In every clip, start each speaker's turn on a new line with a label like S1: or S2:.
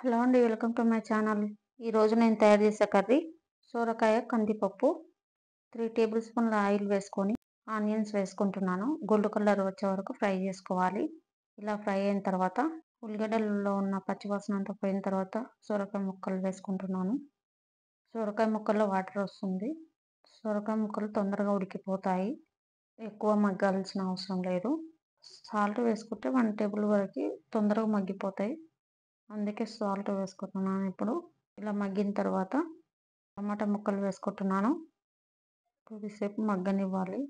S1: Hello అండి, welcome to my channel. ఈరోజు నేను తయారు చేసే కర్రీ సోరకాయ కందిపప్పు. 3 టేబుల్ స్పూన్ల ఆయిల్ వేసుకొని ఆనియన్స్ వేసుకుంటున్నాను. గోల్డ్ కలర్ వచ్చే వరకు ఫ్రై చేసుకోవాలి. ఇలా ఫ్రై అయిన తర్వాత ఉల్లిగడ్డలలో ఉన్న పచ్చివాసన అంతా పోయిన తర్వాత సోరకాయ ముక్కలు వేసుకుంటున్నాను. సోరకాయ ముక్కల్లో వాటర్ వస్తుంది. సోరకాయ ముక్కలు తొందరగా ఉడికిపోతాయి, ఎక్కువ మగ్గాల్సిన అవసరం లేదు. సాల్ట్ వేసుకుంటే 1 టేబుల్ వరకు తొందరగా మగ్గిపోతాయి, అందుకే సాల్ట్ వేసుకుంటున్నాను. ఇప్పుడు ఇలా మగ్గిన తర్వాత టమాటా ముక్కలు వేసుకుంటున్నాను. కొద్దిసేపు మగ్గనివ్వాలి.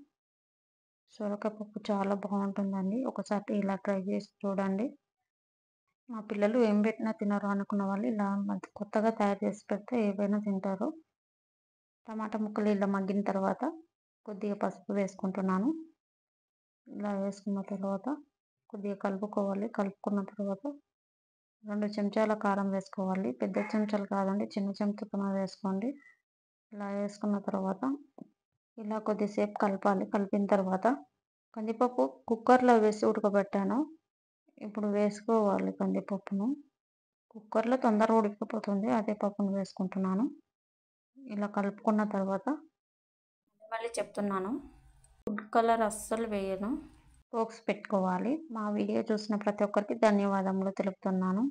S1: సొరకాయ పప్పు చాలా బాగుంటుందండి, ఒకసారి ఇలా ట్రై చేసి చూడండి. మా పిల్లలు ఏం పెట్టినా తినరు అనుకున్న వాళ్ళు ఇలా కొత్తగా తయారు చేసి పెడితే ఏవైనా తింటారు. టమాటా ముక్కలు ఇలా మగ్గిన తర్వాత కొద్దిగా పసుపు వేసుకుంటున్నాను. ఇలా వేసుకున్న తర్వాత కొద్దిగా కలుపుకోవాలి. కలుపుకున్న తర్వాత 2 చెంచాల కారం వేసుకోవాలి. పెద్ద చెంచాలు కాదండి, చిన్న చెంచాతో వేసుకోండి. ఇలా వేసుకున్న తర్వాత ఇలా కొద్దిసేపు కలపాలి. కలిపిన తర్వాత కందిపప్పు కుక్కర్లో వేసి ఉడకబెట్టాను. ఇప్పుడు వేసుకోవాలి కందిపప్పును. కుక్కర్లో తొందరగా ఉడికిపోతుంది, అదే పప్పును వేసుకుంటున్నాను. ఇలా కలుపుకున్న తర్వాత మళ్ళీ చెప్తున్నాను, ఫుడ్ కలర్ అస్సలు వేయను, పోక్స్ పెట్టుకోవాలి. మా వీడియో చూసిన ప్రతి ఒక్కరికి ధన్యవాదములు తెలుపుతున్నాను.